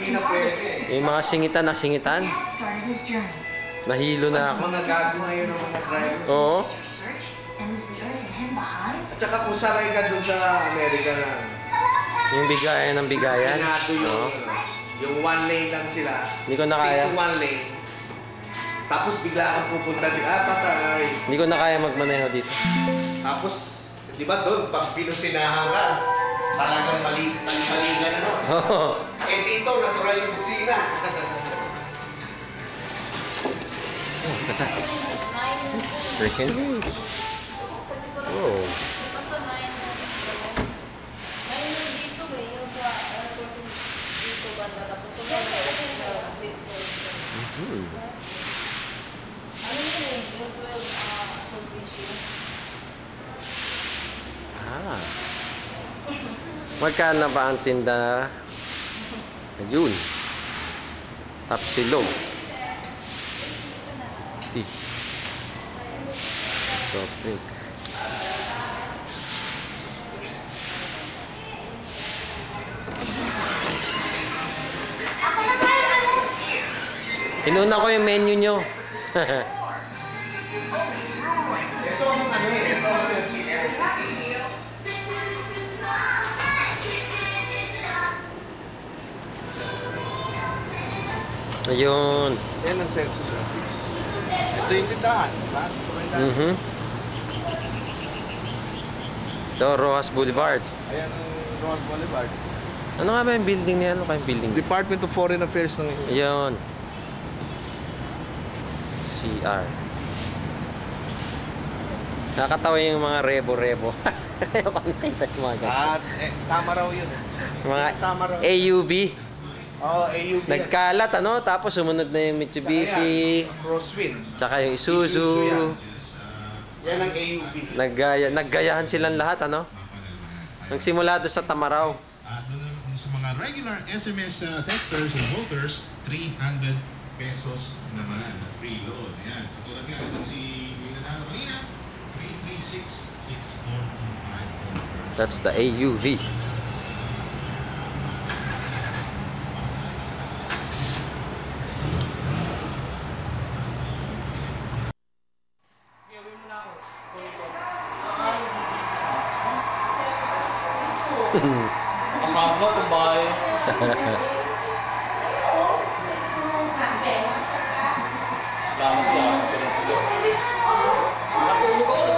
Hindi na pwede. Yung mga singitan na singitan. Nahilo na ako. Mas mga gago ngayon ang mga driver. Oo. At saka kung saray ka dun sa Amerika na Yung bigayan ng bigayan. Yung one lane lang sila. Hindi ko na kaya. Stick to one lane. Tapos bigla kang pupunta din. Patay. Hindi ko na kaya magmaneho dito. Tapos, di ba doon, pag pinusinahan ka, talagang mali ka na nun. Eh dito, natural yung busina. This is freaking huge. Whoa. Magkano ba ang tinda? Ayun. Tapsilog. Soft drink. Inuna ko yung menu nyo. Ayun. Yan ang census office. Ito yung tindahan. Ito, Rojas Boulevard. Ayan ang Rojas Boulevard. Ano nga ba yung building niya? Ano kayong building? Department of Foreign Affairs ng Ayun. CR. Nakakatawa yung mga rebo-rebo. Nakita yung mga At tama raw yun. Mga Tama raw. AUV. Oo, AUV. Nagkalat, ano? Tapos sumunod na yung Mitsubishi. Crosswind. Tsaka yung Isuzu. Yan ang AUV. Naggayahan silang lahat, ano? Nagsimula doon sa Tamaraw. Sa mga regular SMS texters and voters, 300 pesos naman na free load. Ayan. Katulad nga ito si Minanalo kanina, 336-6425. That's the AUV. Kasama kumbay. Lama ko sila. Natulog ako, alas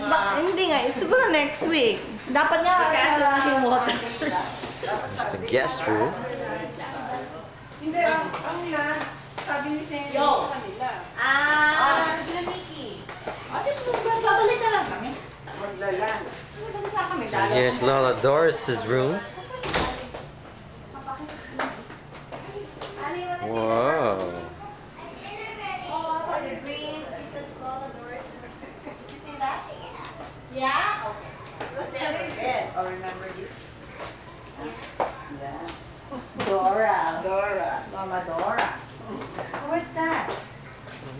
'Ba, hindi nga, siguro next week. Dapat nga sa yung water. It's the guest room. Hindi, ang last, sabi ni Senyo sa kanila. Sila Nikki. Babalik na lang kami. Maglalans. Babalik na kami. Here's Lola Doris's room. Wow. Yeah? Okay. Good never forget. Oh, remember this? Yeah. Dora. Dora. Mama Dora. What's that?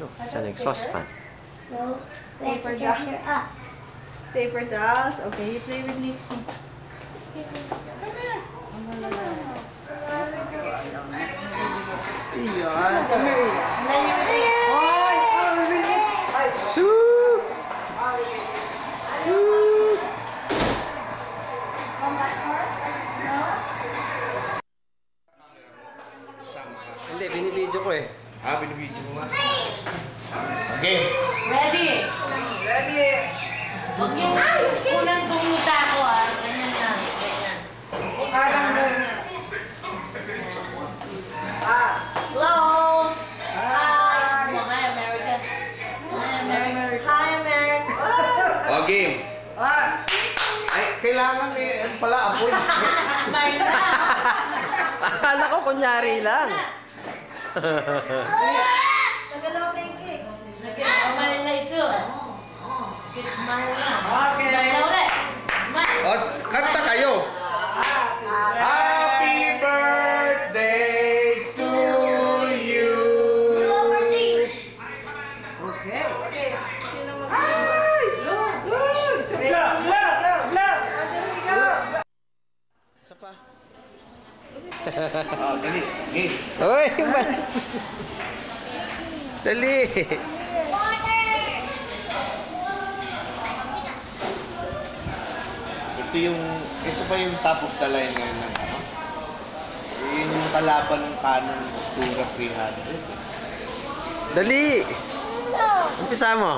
Look, it's an exhaust fan. No, Paper paper dolls. dolls. Up. Paper dolls. Okay, you play with Nikki. This is Come here. binibidyo ko eh. Binibidyo mo nga. Okay. Ready? Huwag yung unang gumuta ako Ganyan lang. Ganyan. Parang gano'n. Hello? Hi. Hi, America. Hi, America. Hi, America. Okay. Ay, kailangan ano pala, apoy. Smile na. Akala ko kunyari lang. Nagalaw pa yung cake. Nag-smile na ito. Smile na. Smile na ulit. Smile. Kanta kayo. Happy birthday to you. Sino mag- Ready? Go. There we go. Isa pa. Dali. Game. Uy, dali. Ito pa yung top of the line ngayon ng ano. Yun yung kalaban ng Canon Tura 300. Dali. Umpisa mo.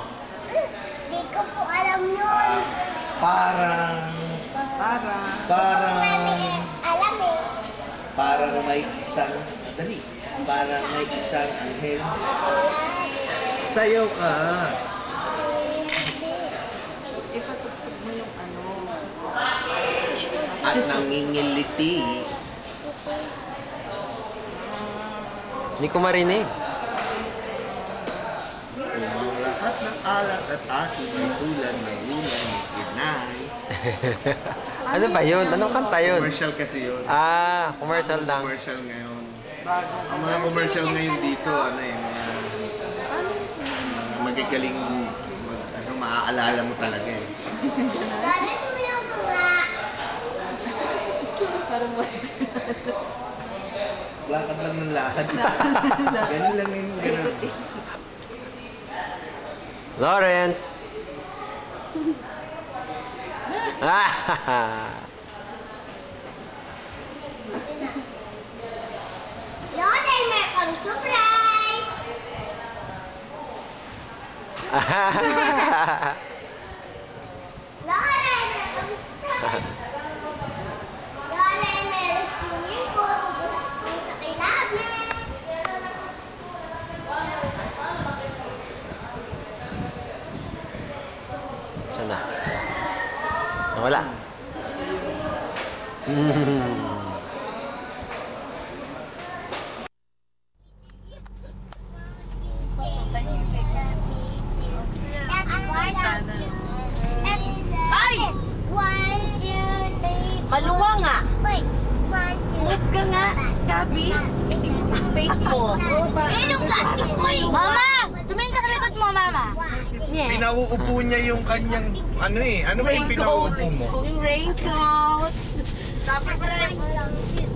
Di ko po alam yun. Parang Alam eh. parang may isang dali. Parang may isang anghel. Sayaw ka. Ipatugtog mo yung ano. At nangingiliti. Hindi ko marinig. Ang lahat ng alat at asin ay ulan ng ulan ni Kinay. Ano ba yun? Anong kanta yun? Commercial kasi yun. Commercial lang. Commercial ngayon. Ang mga commercial ngayon dito, mga magagaling, maaalala mo talaga eh. Dali sumiyaw ko nga. Lakad lang ng lakad. Ganun lang yun, ganun. Lawrence! Lola, may kang surprise. Lola, may kang surprise. Lola, may swimming pool. Pupunta ko sa kailangan. Saan na? Nawala. Ay! 1, 2, 3. Maluwa nga. Wait. 1, 2, Move ka nga, Gabi. Space mo. yung plastic ko eh! Mama! Tumingin ka sa likod mo, Mama. Pinauupo niya yung kanyang, ano ba yung pinauupo mo? Yung raincoat. Dapat pala yung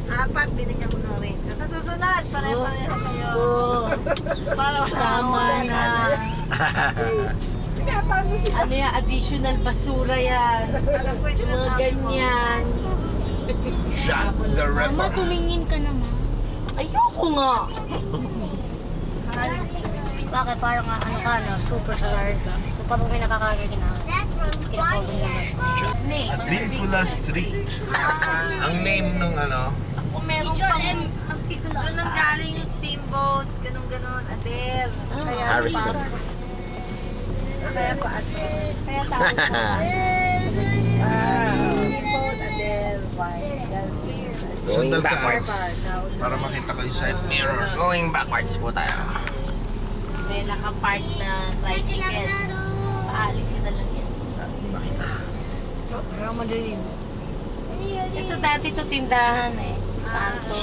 4 binigyan ko ng ring. Sa susunod, pare-pareho kayo. Para Tama na. Ano yan, additional basura yan. Alam ko yung Mga sinasabi mo. ganyan. Shot the Mama, record. tumingin ka naman. Ayoko nga. Bakit? Parang ano ka, no? Superstar. So, kapag may nakakagay ka na, kinapagod naman. Vincula Street. Ang name ng Kung meron pang... Doon nang galing yung steamboat, ganun-ganon, Adele. Kaya Harrison. Kaya pa Adele. Kaya tawag ko. Steamboat, Adele, Sandal ka, Alex. Para makita ko yung side mirror. Going backwards po tayo. May nakapark na tricycle. Paalisin na lang yan. Kaya madaling. Ito dati to tindahan eh. Spanto.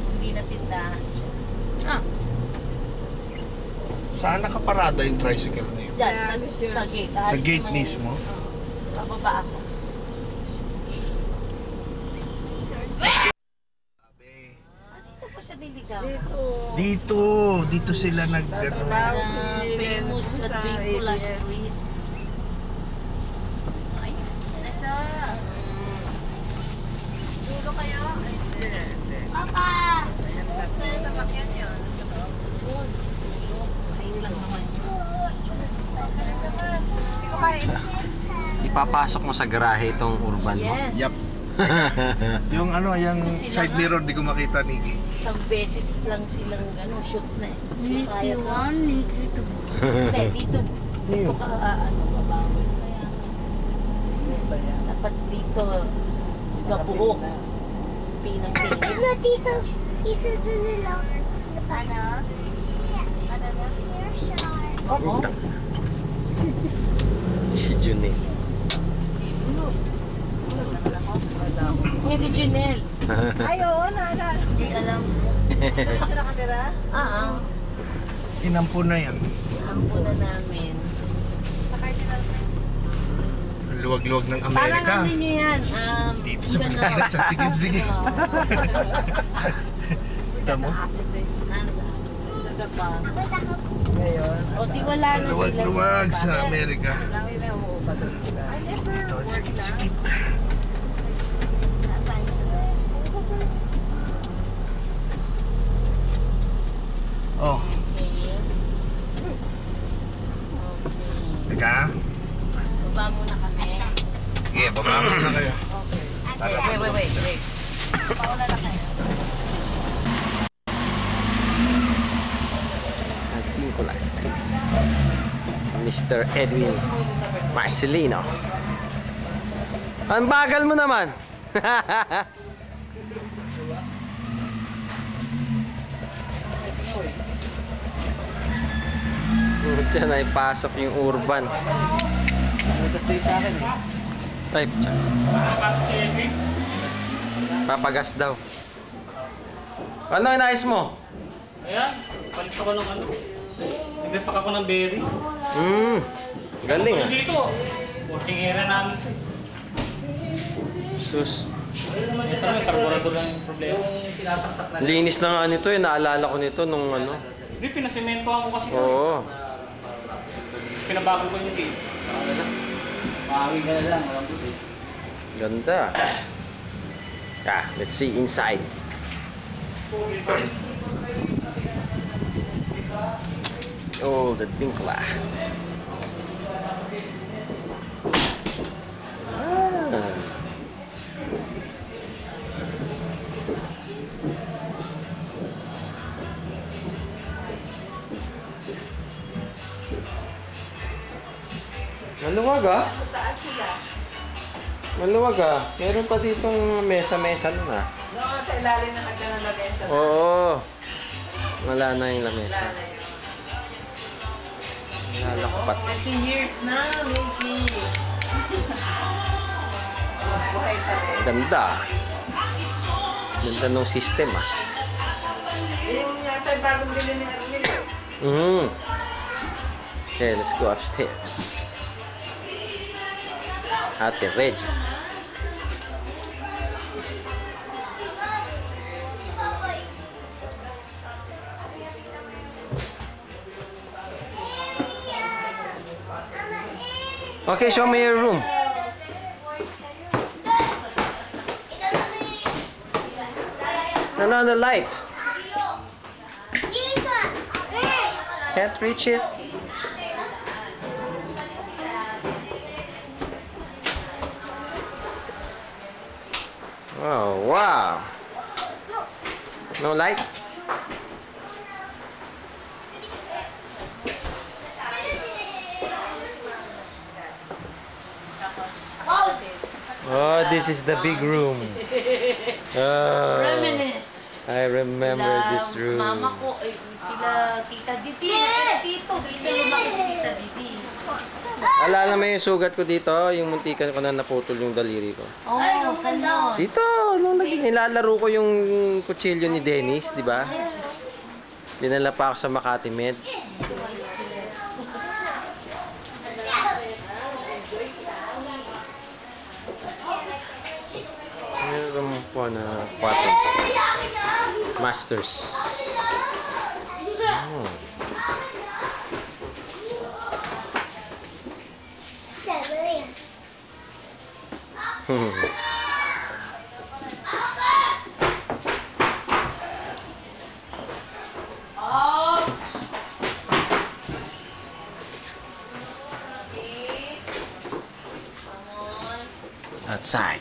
Hindi na tindahan siya. Saan nakaparada yung tricycle na yun? Diyan, sa gate. Sa gate mismo? Bababa ako. Dito pa siya niligaw. Dito sila Na famous sa Vincula Street. Ayan. Ito. Papa! Ipapasok mo sa garahe itong urban mo? Yes. Yup. Yung ano, yung side mirror, di ko makita, Nikki. Isang beses lang silang shoot na eh. Nikki 1, Nikki 2. Hindi, dito. Dito ka, babawal na yan. Dapat dito, gabuhok. Pinang-pingin. Ano, tito? Tito, dito lang. Ano? Ano na? Oo. Si Junel. Ngayon si Junel. Ay, oo, nana. Hindi alam. Saan siya nakatira? Inampo na yan. Alam po na namin. Ang luwag-luwag ng Parang Amerika. ano nyo yan? Dito sa Pilipinas, sa sige-sige. Tamo? Ano sa Ngayon. O di wala na sila. Luwag-luwag sa Amerika. Lagi na umuupa doon. I never Ito, sikip-sikip. Nasaan siya? Oh, Okay. teka. Baba muna kami. Sige, baba na kayo. Wait. Pauna na kayo. Pincola Street. Mr. Edwin Marcelino. Ang bagal mo naman. Diyan ay pasok yung urban. Nagkastay sa akin eh. Ay, tiyan. Papagas daw. Ano inayos mo? Ayan, palit ako ng ano. Nagrepack ako ng berry. Galing ah. Dito, working area namin. Sus. Yes, may karburador lang yung problema. Linis na nga nito eh. Naalala ko nito nung ano. Hindi, pinasimentohan ko kasi. Oo. Pinabago ko yung gate. Maawin ka na lang, walang puti. Ganda. Yeah, let's see inside. Oh, the Pincola. Maluwag ah. Sa taas sila. Maluwag ah. Meron pa ditong mesa-mesa na. Doon sa ilalim na kanya ng lamesa. Oo. Wala na yung lamesa. Lalakpat. 20 years na, maybe. Buhay pa rin. Ganda. Ganda ng system ah. Yung yata yung bagong bili ni Arnil. Okay, let's go upstairs. Ate Reggie. Okay, show me your room. Turn on the light. Can't reach it. Oh, wow. No light? Oh, this is the big room. Oh, Reminisce. I remember Sila, this room. Mama ko, ay sila Tita Didi. Dito, lumaki si Tita Didi. Alala mo yung sugat ko dito, yung muntikan ko na naputol yung daliri ko. Oh, saan yun? Dito, nung nilalaro ko yung kutsilyo ni Dennis, di ba? Dinala pa ako sa Makati Med. Meron po na kwarto. Masters. Oh. side.